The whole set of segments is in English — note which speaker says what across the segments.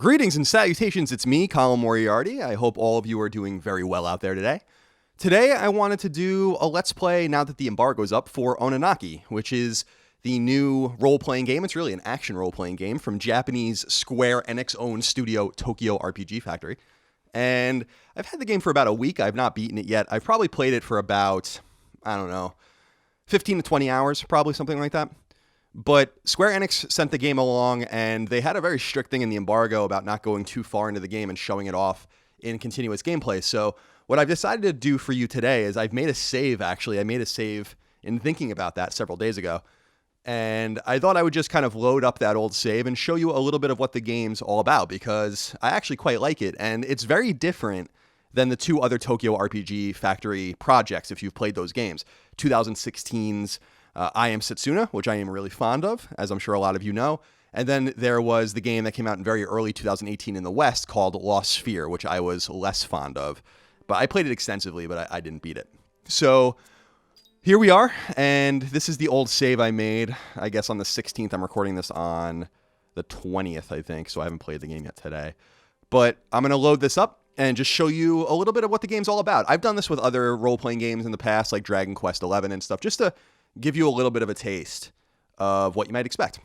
Speaker 1: Greetings and salutations, it's me, Colin Moriarty. I hope all of you are doing very well out there today. Today, I wanted to do a Let's Play, now that the embargo's up, for Oninaki, which is the new role-playing game. It's really an action role-playing game from Japanese Square Enix-owned studio Tokyo RPG Factory. And I've had the game for about a week. I've not beaten it yet. I've probably played it for about, 15 to 20 hours, probably something like that. But Square Enix sent the game along, and they had a very strict thing in the embargo about not going too far into the game and showing it off in continuous gameplay. So what I've decided to do for you today is I've made a save, actually. I made a save in thinking about that several days ago. And I thought I would just kind of load up that old save and show you a little bit of what the game's all about, because I actually quite like it. And it's very different than the two other Tokyo RPG Factory projects, if you've played those games. 2016's I Am Setsuna, which I am really fond of, as I'm sure a lot of you know. And then there was the game that came out in very early 2018 in the West called Lost Sphere, which I was less fond of. But I played it extensively, but I didn't beat it. So here we are, and this is the old save I made, I guess on the 16th. I'm recording this on the 20th, I think, so I haven't played the game yet today. But I'm going to load this up and just show you a little bit of what the game's all about. I've done this with other role-playing games in the past, like Dragon Quest XI and stuff, just to give you a little bit of a taste of what you might expect.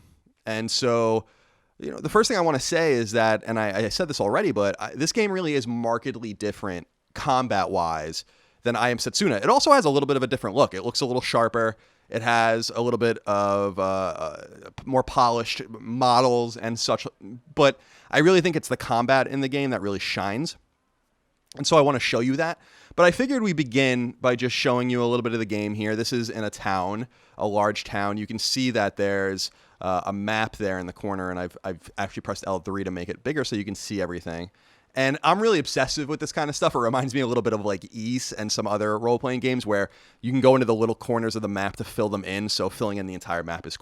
Speaker 1: And so, the first thing I want to say is that, and I said this already, but this game really is markedly different combat-wise than I Am Setsuna. It also has a little bit of a different look. It looks a little sharper. It has a little bit of more polished models and such. But I really think it's the combat in the game that really shines. And so I want to show you that. But I figured we begin by just showing you a little bit of the game here. This is in a town, a large town. You can see that there's a map there in the corner, and I've actually pressed L3 to make it bigger so you can see everything. And I'm really obsessive with this kind of stuff. It reminds me a little bit of like Ys and some other role-playing games where you can go into the little corners of the map to fill them in. So filling in the entire map is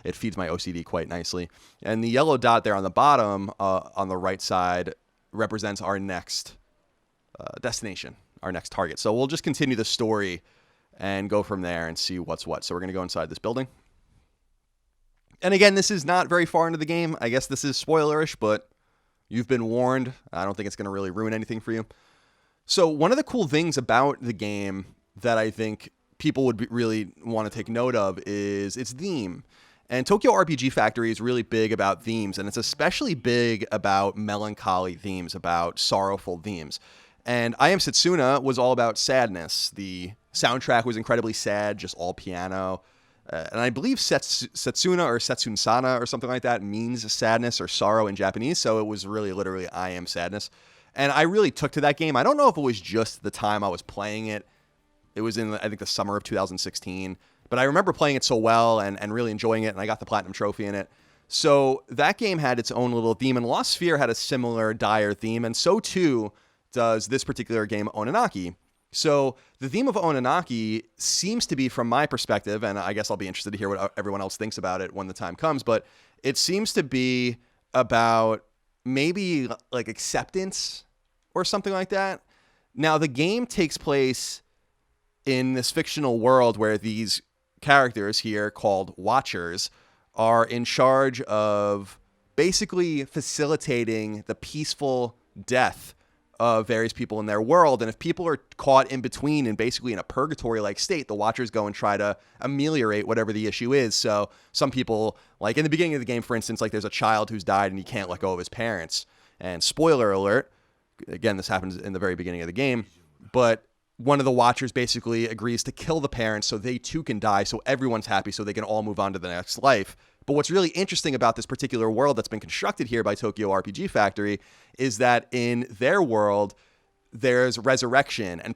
Speaker 1: it feeds my OCD quite nicely. And the yellow dot there on the bottom, on the right side, represents our next destination, our next target. So we'll just continue the story and go from there and see what's what. So we're going to go inside this building. And again, this is not very far into the game. I guess this is spoilerish, but you've been warned. I don't think it's going to really ruin anything for you. So one of the cool things about the game that I think people would really want to take note of is its theme. And Tokyo RPG Factory is really big about themes, and it's especially big about melancholy themes, about sorrowful themes. And I Am Setsuna was all about sadness. The soundtrack was incredibly sad, just all piano. And I believe Setsuna or Setsunsana or something like that means sadness or sorrow in Japanese. So it was really literally I Am Sadness. And I really took to that game. I don't know if it was just the time I was playing it. It was in, I think, the summer of 2016. But I remember playing it so well and really enjoying it. And I got the Platinum Trophy in it. So that game had its own little theme. And Lost Sphere had a similar dire theme. And so too does this particular game, Oninaki. So the theme of Oninaki seems to be, from my perspective, and I guess I'll be interested to hear what everyone else thinks about it when the time comes, but it seems to be about maybe like acceptance or something like that. Now, the game takes place in this fictional world where these characters here called Watchers are in charge of basically facilitating the peaceful death of various people in their world. And if people are caught in between and basically in a purgatory-like state, the Watchers go and try to ameliorate whatever the issue is. So some people, like in the beginning of the game, for instance, like there's a child who's died and he can't let go of his parents. And spoiler alert, again, this happens in the very beginning of the game, but one of the Watchers basically agrees to kill the parents so they too can die, so everyone's happy, so they can all move on to the next life. But what's really interesting about this particular world that's been constructed here by Tokyo RPG Factory is that in their world, there's resurrection, and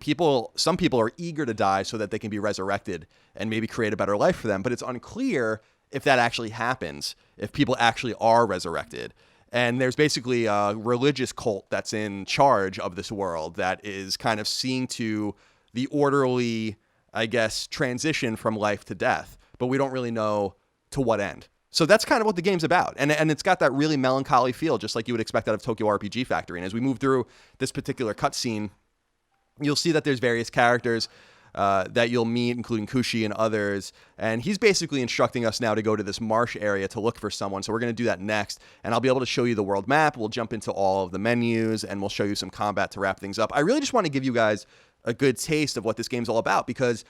Speaker 1: some people are eager to die so that they can be resurrected and maybe create a better life for them. But it's unclear if that actually happens, if people actually are resurrected. And there's basically a religious cult that's in charge of this world that is kind of seeing to the orderly, I guess, transition from life to death. But we don't really know to what end. So that's kind of what the game's about. And it's got that really melancholy feel, just like you would expect out of Tokyo RPG Factory. And as we move through this particular cutscene, you'll see that there's various characters. that you'll meet, including Kushi and others. And he's basically instructing us now to go to this marsh area to look for someone. So we're going to do that next. And I'll be able to show you the world map. We'll jump into all of the menus, and we'll show you some combat to wrap things up. I really just want to give you guys a good taste of what this game's all about, because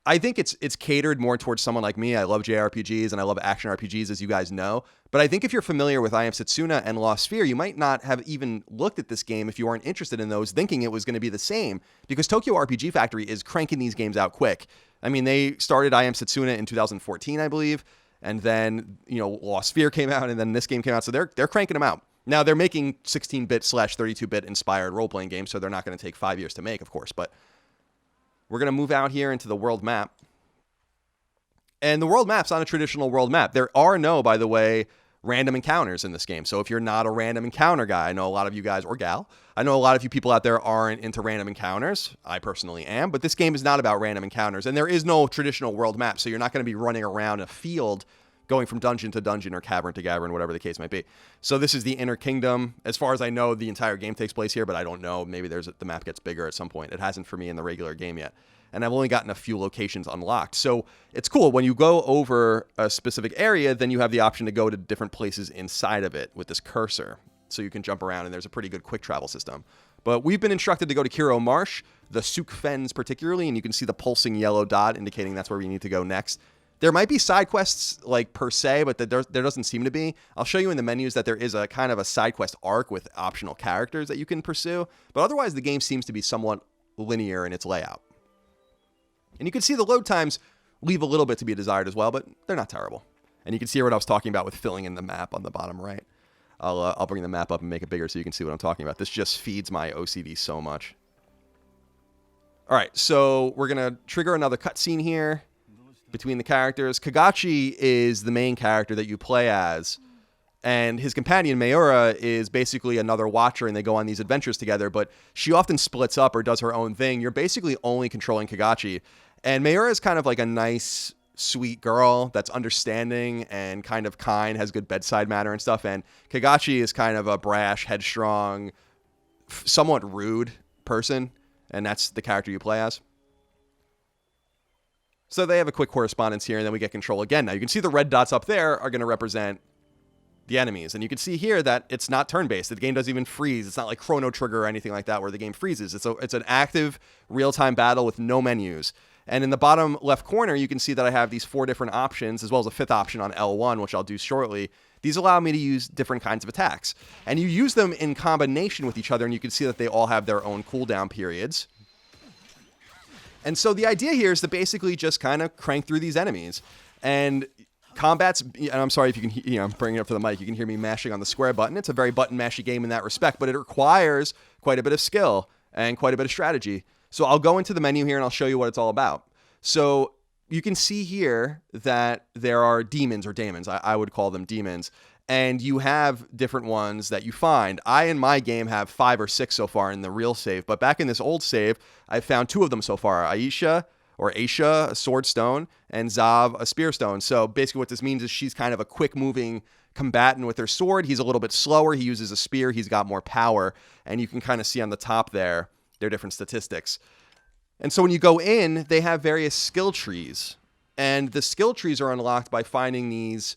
Speaker 1: I think it's catered more towards someone like me. I love JRPGs and I love action RPGs, as you guys know. But I think if you're familiar with I Am Setsuna and Lost Sphere, you might not have even looked at this game if you weren't interested in those, thinking it was going to be the same, because Tokyo RPG Factory is cranking these games out quick. I mean, they started I Am Setsuna in 2014, I believe, and then, Lost Sphere came out, and then this game came out, so they're cranking them out. Now, they're making 16-bit/32-bit inspired role-playing games, so they're not going to take 5 years to make, of course, but we're going to move out here into the world map. And the world map's not a traditional world map. There are no, by the way, random encounters in this game. So if you're not a random encounter guy, I know a lot of you guys, or gal, I know a lot of you people out there aren't into random encounters. I personally am, but this game is not about random encounters. And there is no traditional world map, so you're not going to be running around a field going from dungeon to dungeon or cavern to cavern, whatever the case might be. So this is the Inner Kingdom. As far as I know, the entire game takes place here, but I don't know. Maybe the map gets bigger at some point. It hasn't for me in the regular game yet. And I've only gotten a few locations unlocked. So it's cool. When you go over a specific area, then you have the option to go to different places inside of it with this cursor. So you can jump around, and there's a pretty good quick travel system. But we've been instructed to go to Kiro Marsh, the Souk Fens particularly, and you can see the pulsing yellow dot indicating that's where we need to go next. There might be side quests, like, per se, but there doesn't seem to be. I'll show you in the menus that there is a kind of a side quest arc with optional characters that you can pursue. But otherwise, the game seems to be somewhat linear in its layout. And you can see the load times leave a little bit to be desired as well, but they're not terrible. And you can see what I was talking about with filling in the map on the bottom right. I'll bring the map up and make it bigger so you can see what I'm talking about. This just feeds my OCD so much. All right, so we're going to trigger another cutscene here between the characters. Kagachi is the main character that you play as, and his companion Mayura is basically another watcher, and they go on these adventures together, but she often splits up or does her own thing. You're basically only controlling Kagachi, and Mayura is kind of like a nice, sweet girl that's understanding and kind of kind, has good bedside manner and stuff, and Kagachi is kind of a brash, headstrong, somewhat rude person, and that's the character you play as. So they have a quick correspondence here, and then we get control again. Now, you can see the red dots up there are going to represent the enemies. And you can see here that it's not turn-based. The game doesn't even freeze. It's not like Chrono Trigger or anything like that where the game freezes. It's an active, real-time battle with no menus. And in the bottom left corner, you can see that I have these 4 different options, as well as a 5th option on L1, which I'll do shortly. These allow me to use different kinds of attacks. And you use them in combination with each other, and you can see that they all have their own cooldown periods. And so the idea here is to basically just kind of crank through these enemies. And combat's, and I'm sorry if you can, I'm bringing it up to the mic, you can hear me mashing on the square button. It's a very button-mashy game in that respect, but it requires quite a bit of skill and quite a bit of strategy. So I'll go into the menu here and I'll show you what it's all about. So you can see here that there are demons or daemons. I would call them demons. And you have different ones that you find. I, in my game, have 5 or 6 so far in the real save. But back in this old save, I found 2 of them so far. Aisha, a sword stone, and Zav, a spear stone. So basically what this means is she's kind of a quick-moving combatant with her sword. He's a little bit slower. He uses a spear. He's got more power. And you can kind of see on the top there their different statistics. And so when you go in, they have various skill trees. And the skill trees are unlocked by finding these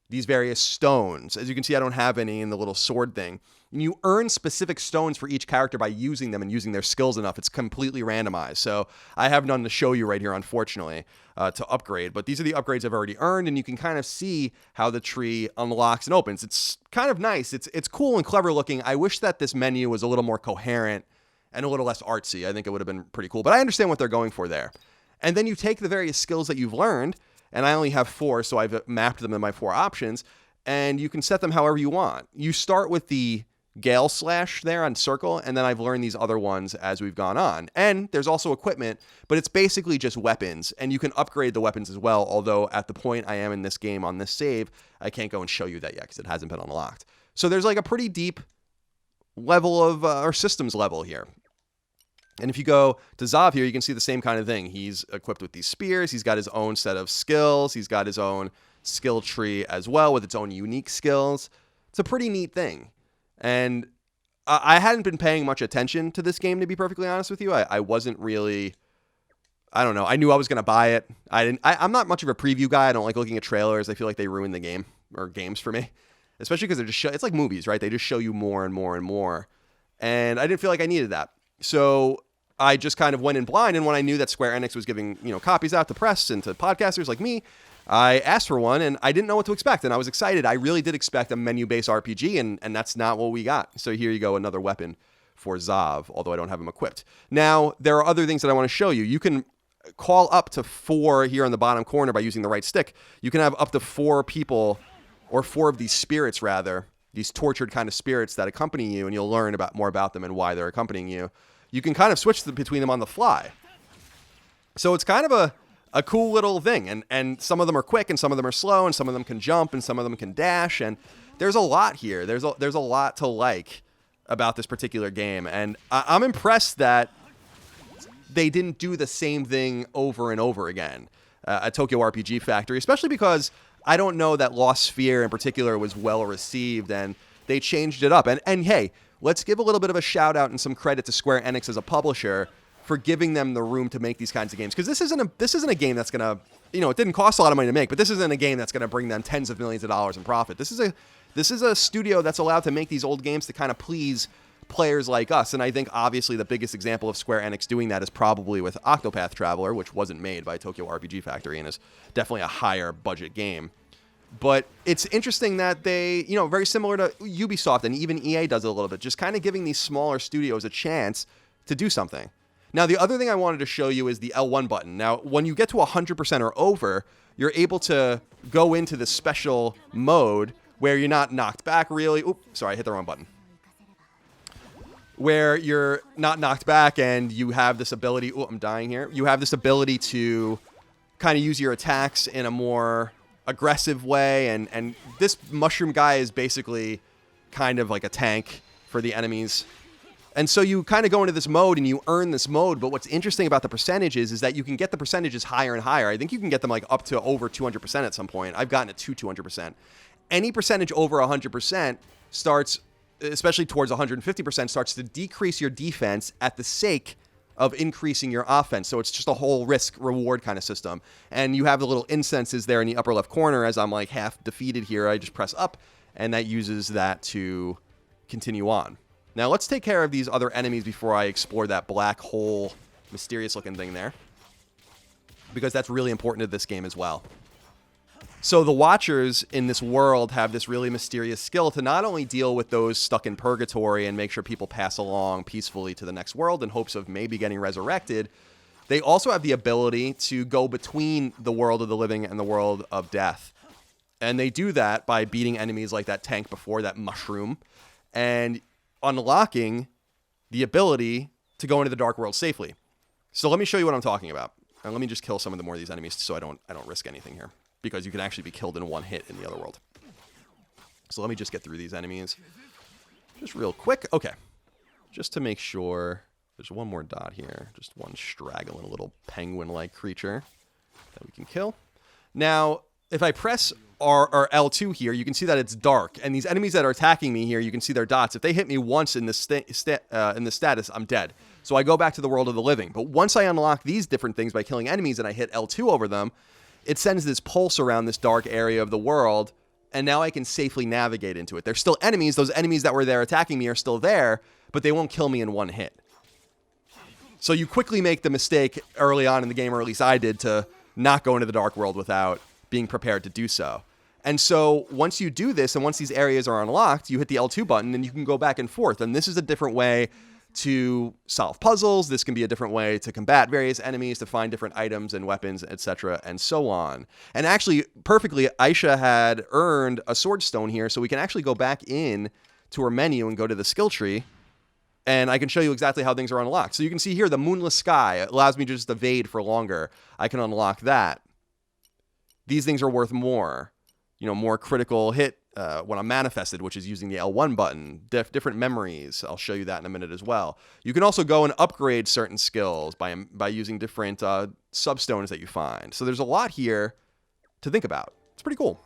Speaker 1: various stones. As you can see, I don't have any in the little sword thing. And you earn specific stones for each character by using them and using their skills enough. It's completely randomized. So I have none to show you right here, unfortunately, to upgrade. But these are the upgrades I've already earned, and you can kind of see how the tree unlocks and opens. It's kind of nice. It's cool and clever looking. I wish that this menu was a little more coherent and a little less artsy. I think it would have been pretty cool. But I understand what they're going for there. And then you take the various skills that you've learned, and I only have 4, so I've mapped them in my 4 options, and you can set them however you want. You start with the Gale Slash there on circle, and then I've learned these other ones as we've gone on. And there's also equipment, but it's basically just weapons, and you can upgrade the weapons as well, although at the point I am in this game on this save, I can't go and show you that yet because it hasn't been unlocked. So there's like a pretty deep level of, or systems level here. And if you go to Zav here, you can see the same kind of thing. He's equipped with these spears. He's got his own set of skills. He's got his own skill tree as well with its own unique skills. It's a pretty neat thing. And I hadn't been paying much attention to this game, to be perfectly honest with you. I wasn't really I don't know. I knew I was going to buy it. I'm not much of a preview guy. I don't like looking at trailers. I feel like they ruin the game or games for me, especially because they're just it's like movies, right? They just show you more and more and more. And I didn't feel like I needed that. So I just kind of went in blind. And when I knew that Square Enix was giving, copies out to press and to podcasters like me, I asked for one and I didn't know what to expect. And I was excited. I really did expect a menu-based RPG, and that's not what we got. So here you go, another weapon for Zav, although I don't have him equipped. Now, there are other things that I want to show you. You can call up to 4 here on the bottom corner by using the right stick. You can have up to 4 people, or 4 of these spirits, rather, these tortured kind of spirits that accompany you, and you'll learn more about them and why they're accompanying you. You can kind of switch between them on the fly. So it's kind of a cool little thing. And some of them are quick, and some of them are slow, and some of them can jump, and some of them can dash. And there's a lot here. There's a lot to like about this particular game. And I'm impressed that they didn't do the same thing over and over again at Tokyo RPG Factory, especially because I don't know that Lost Sphere in particular was well received, and they changed it up. And hey, let's give a little bit of a shout out and some credit to Square Enix as a publisher for giving them the room to make these kinds of games. Because this isn't a game that's going to, it didn't cost a lot of money to make, but this isn't a game that's going to bring them tens of millions of dollars in profit. This is a studio that's allowed to make these old games to kind of please players like us. And I think obviously the biggest example of Square Enix doing that is probably with Octopath Traveler, which wasn't made by Tokyo RPG Factory and is definitely a higher budget game. But it's interesting that they, very similar to Ubisoft and even EA does it a little bit, just kind of giving these smaller studios a chance to do something. Now, the other thing I wanted to show you is the L1 button. Now, when you get to 100% or over, you're able to go into this special mode where you're not knocked back really. Oops, sorry, I hit the wrong button. Where you're not knocked back and you have this ability. Oh, I'm dying here. You have this ability to kind of use your attacks in a more aggressive way. And this mushroom guy is basically kind of like a tank for the enemies. And so you kind of go into this mode and you earn this mode. But what's interesting about the percentages is that you can get the percentages higher and higher. I think you can get them like up to over 200% at some point. I've gotten it to 200%. Any percentage over 100% starts, especially towards 150%, starts to decrease your defense at the sake of increasing your offense. So it's just a whole risk-reward kind of system. And you have the little incenses there in the upper left corner. As I'm like half defeated here, I just press up, and that uses that to continue on. Now let's take care of these other enemies before I explore that black hole, mysterious-looking thing there, because that's really important to this game as well. So the Watchers in this world have this really mysterious skill to not only deal with those stuck in Purgatory and make sure people pass along peacefully to the next world in hopes of maybe getting resurrected, they also have the ability to go between the world of the living and the world of death. And they do that by beating enemies like that tank before, that mushroom, and unlocking the ability to go into the dark world safely. So let me show you what I'm talking about. And let me just kill some of the more of these enemies so I don't risk anything here, because you can actually be killed in one hit in the other world. So let me just get through these enemies just real quick. Okay. Just to make sure. There's one more dot here. Just one straggling little penguin-like creature that we can kill. Now, if I press R or L2 here, you can see that it's dark. And these enemies that are attacking me here, you can see their dots. If they hit me once in this status, I'm dead. So I go back to the world of the living. But once I unlock these different things by killing enemies and I hit L2 over them, it sends this pulse around this dark area of the world, and now I can safely navigate into it. There's still enemies. Those enemies that were there attacking me are still there, but they won't kill me in one hit. So you quickly make the mistake early on in the game, or at least I did, to not go into the dark world without being prepared to do so. And so once you do this, and once these areas are unlocked, you hit the L2 button, and you can go back and forth. And this is a different way to solve puzzles. This can be a different way to combat various enemies, to find different items and weapons, etc., and so on. And actually, perfectly, Aisha had earned a sword stone here, so we can actually go back in to her menu and go to the skill tree, and I can show you exactly how things are unlocked. So you can see here, the moonless sky allows me to just evade for longer. I can unlock that. These things are worth more. More critical hit when I'm manifested, which is using the L1 button. Different memories. I'll show you that in a minute as well. You can also go and upgrade certain skills by using different substones that you find. So there's a lot here to think about. It's pretty cool.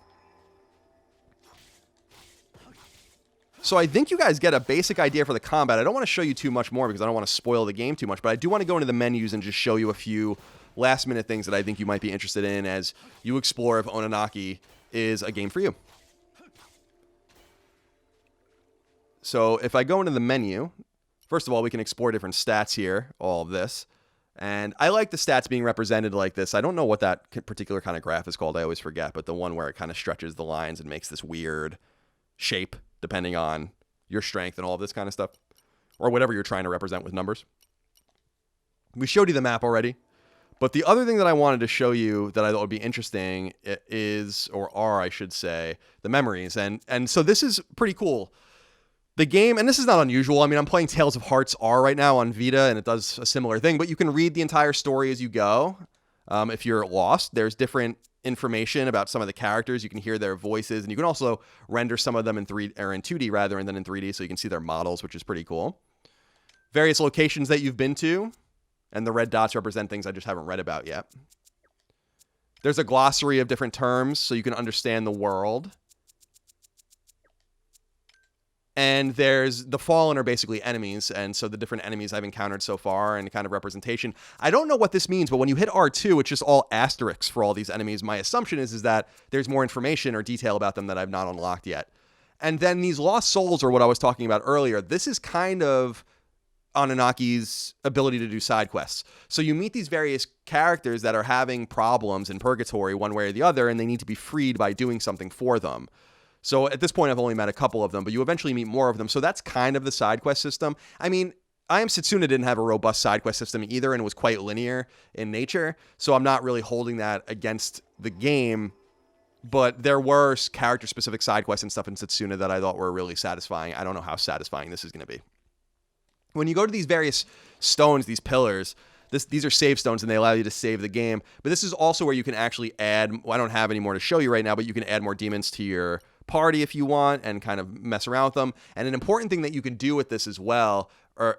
Speaker 1: So I think you guys get a basic idea for the combat. I don't want to show you too much more because I don't want to spoil the game too much, but I do want to go into the menus and just show you a few last minute things that I think you might be interested in as you explore if Oninaki is a game for you. So if I go into the menu, first of all, we can explore different stats here, all of this. And I like the stats being represented like this. I don't know what that particular kind of graph is called. I always forget, but the one where it kind of stretches the lines and makes this weird shape depending on your strength and all of this kind of stuff, or whatever you're trying to represent with numbers. We showed you the map already, but the other thing that I wanted to show you that I thought would be interesting is, or are, I should say, the memories. And so this is pretty cool. The game, and this is not unusual. I mean, I'm playing Tales of Hearts R right now on Vita, and it does a similar thing, but you can read the entire story as you go. If you're lost, there's different information about some of the characters. You can hear their voices, and you can also render some of them in 2D rather than in 3D, so you can see their models, which is pretty cool. Various locations that you've been to, and the red dots represent things I just haven't read about yet. There's a glossary of different terms, so you can understand the world. And there's the Fallen are basically enemies, and so the different enemies I've encountered so far and kind of representation. I don't know what this means, but when you hit R2, it's just all asterisks for all these enemies. My assumption is that there's more information or detail about them that I've not unlocked yet. And then these lost souls are what I was talking about earlier. This is kind of Oninaki's ability to do side quests. So you meet these various characters that are having problems in Purgatory one way or the other, and they need to be freed by doing something for them. So at this point, I've only met a couple of them, but you eventually meet more of them. So that's kind of the side quest system. I mean, I Am Setsuna didn't have a robust side quest system either, and it was quite linear in nature. So I'm not really holding that against the game. But there were character-specific side quests and stuff in Setsuna that I thought were really satisfying. I don't know how satisfying this is going to be. When you go to these various stones, these pillars, these are save stones, and they allow you to save the game. But this is also where you can actually add, well, I don't have any more to show you right now, but you can add more demons to your party if you want and kind of mess around with them. And an important thing that you can do with this as well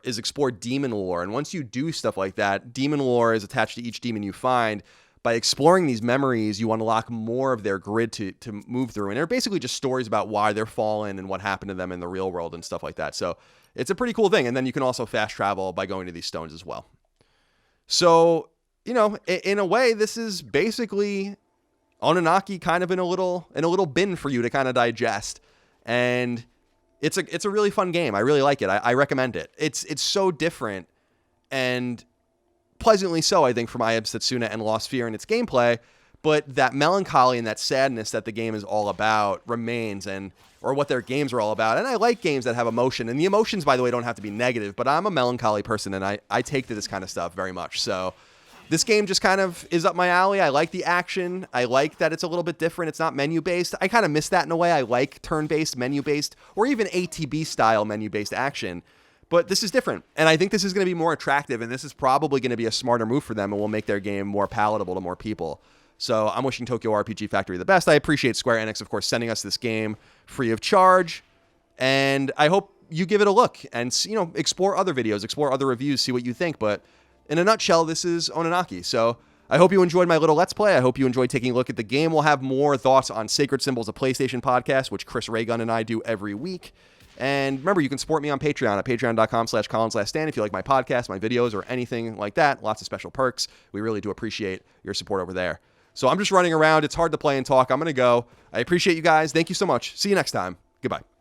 Speaker 1: is explore demon lore. And once you do stuff like that, demon lore is attached to each demon you find. By exploring these memories, you unlock more of their grid to move through. And they're basically just stories about why they're fallen and what happened to them in the real world and stuff like that. So it's a pretty cool thing. And then you can also fast travel by going to these stones as well. So, you know, in a way, this is basically Oninaki kind of in a little bin for you to kind of digest. And it's a really fun game. I really like it. I recommend it. It's so different and pleasantly so, I think, from I Am Setsuna and Lost Sphear in its gameplay, but that melancholy and that sadness that the game is all about remains, or what their games are all about. And I like games that have emotion, and the emotions, by the way, don't have to be negative, but I'm a melancholy person, and I take to this kind of stuff very much. So this game just kind of is up my alley. I like the action. I like that it's a little bit different. It's not menu-based. I kind of miss that in a way. I like turn-based, menu-based, or even ATB-style menu-based action. But this is different, and I think this is going to be more attractive, and this is probably going to be a smarter move for them and will make their game more palatable to more people. So I'm wishing Tokyo RPG Factory the best. I appreciate Square Enix, of course, sending us this game free of charge, and I hope you give it a look and, you know, explore other videos, explore other reviews, see what you think. But in a nutshell, this is Oninaki. So I hope you enjoyed my little Let's Play. I hope you enjoyed taking a look at the game. We'll have more thoughts on Sacred Symbols, a PlayStation podcast, which Chris Raygun and I do every week. And remember, you can support me on Patreon at patreon.com/ColinsLastStand if you like my podcast, my videos, or anything like that. Lots of special perks. We really do appreciate your support over there. So I'm just running around. It's hard to play and talk. I'm going to go. I appreciate you guys. Thank you so much. See you next time. Goodbye.